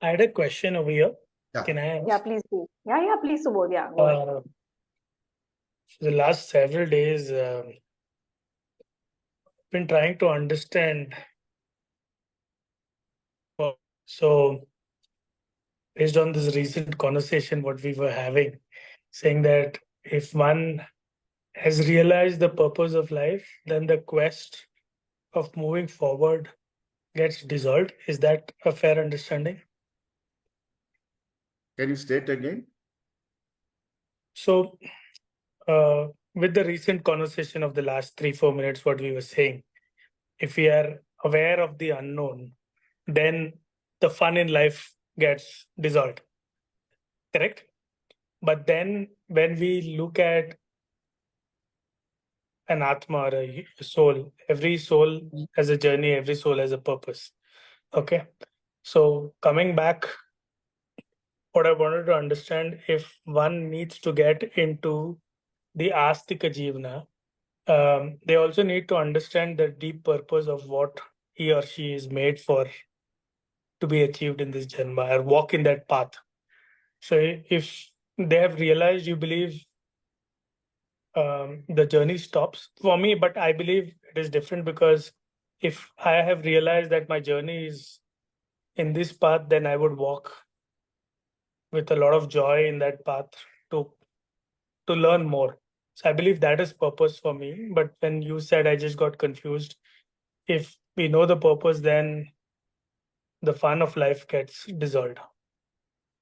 I had a question over here. Yeah. Can I ask? Yeah, please do. Yeah, please, Subodh. Yeah, go ahead. For the last several days, been trying to understand. So, based on this recent conversation, what we were having, saying that if one has realized the purpose of life, then the quest of moving forward gets dissolved. Is that a fair understanding? Can you state again? So, with the recent conversation of the last 3-4 minutes, what we were saying, if we are aware of the unknown, then the fun in life gets dissolved. Correct? But then when we look at an Atma or a soul, every soul has a journey, every soul has a purpose. Okay. So coming back, what I wanted to understand, if one needs to get into the Astika Jivana, they also need to understand the deep purpose of what he or she is made for to be achieved in this Janma or walk in that path. So if they have realized, you believe the journey stops for me, but I believe it is different because if I have realized that my journey is in this path, then I would walk with a lot of joy in that path to learn more. So I believe that is purpose for me. But when you said, I just got confused. If we know the purpose, then the fun of life gets dissolved.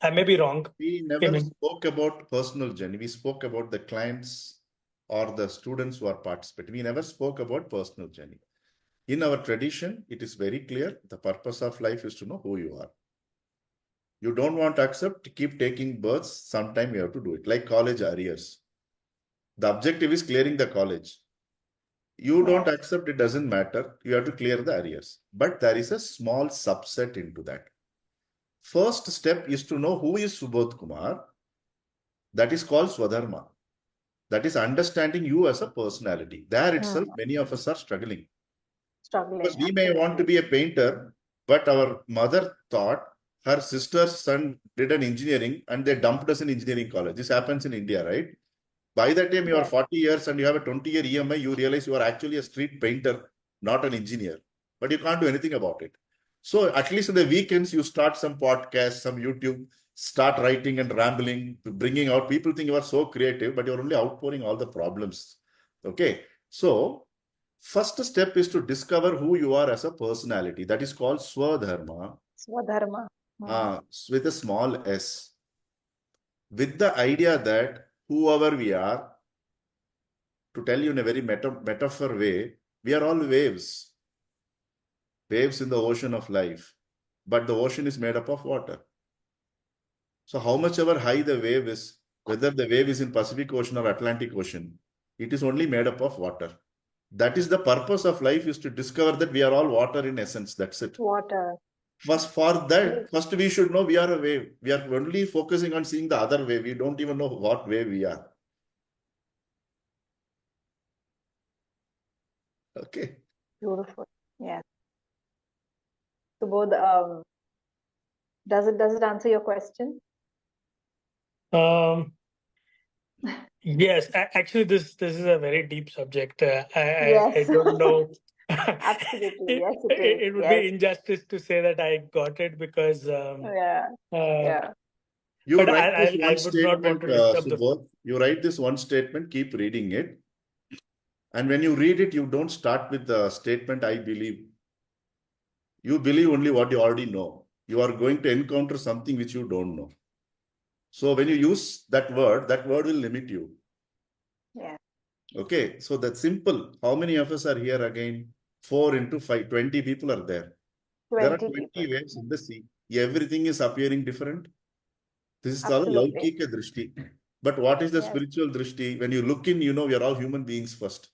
I may be wrong. We never spoke about personal journey. We spoke about the clients or the students who are participating. We never spoke about personal journey. In our tradition, it is very clear. The purpose of life is to know who you are. You don't want to accept, keep taking births. Sometime you have to do it. Like college arrears. The objective is clearing the college. You don't accept, it doesn't matter. You have to clear the arrears. But there is a small subset into that. First step is to know who is Subodh Kumar. That is called Swadharma. That is understanding you as a personality. There itself, many of us are struggling. Because we may want to be a painter, but our mother thought her sister's son did an engineering and they dumped us in engineering college. This happens in India, right? By the time you are 40 years and you have a 20-year EMI, you realize you are actually a street painter, not an engineer. But you can't do anything about it. So at least in the weekends, you start some podcast, some YouTube, start writing and rambling, bringing out. People think you are so creative, but you're only outpouring all the problems. Okay. So first step is to discover who you are as a personality. That is called Swadharma. Swadharma. With a small s. With the idea that whoever we are, to tell you in a very metaphor way, we are all waves. Waves in the ocean of life. But the ocean is made up of water. So how much ever high the wave is, whether the wave is in Pacific Ocean or Atlantic Ocean, it is only made up of water. That is the purpose of life, is to discover that we are all water in essence. That's it. Water. First we should know we are a wave. We are only focusing on seeing the other wave. We don't even know what wave we are. Okay. Beautiful. Yes. Subodh, does it answer your question? Yes, actually, this is a very deep subject. I don't know. Absolutely, yes, it is. It would be injustice to say that I got it because You but write this I one would not want statement, to disturb Subodh. You write this one statement, keep reading it. And when you read it, you don't start with the statement, I believe. You believe only what you already know. You are going to encounter something which you don't know. So when you use that word will limit you. Yeah. Okay, so that's simple. How many of us are here again? 4 into 5, 20 people are there. 20 there are 20 people. waves in the sea. Everything is appearing different. This is called Laukika Drishti. But what is the spiritual Drishti? When you look in, you know we are all human beings first.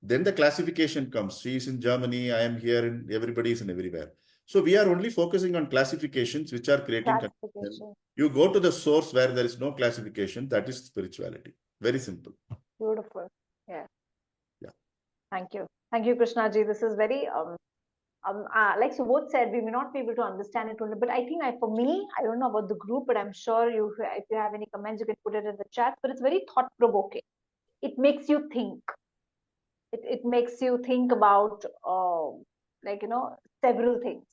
Then the classification comes. She is in Germany, I am here, and everybody is in everywhere. So we are only focusing on classifications which are creating confusion. You go to the source where there is no classification, that is spirituality. Very simple. Beautiful. Yeah. Yeah. Thank you. Thank you, Krishna ji. This is very like Subodh said, we may not be able to understand it only, but I think for me, I don't know about the group, but I'm sure if you have any comments, you can put it in the chat. But it's very thought provoking. It makes you think. It makes you think about, like, several things.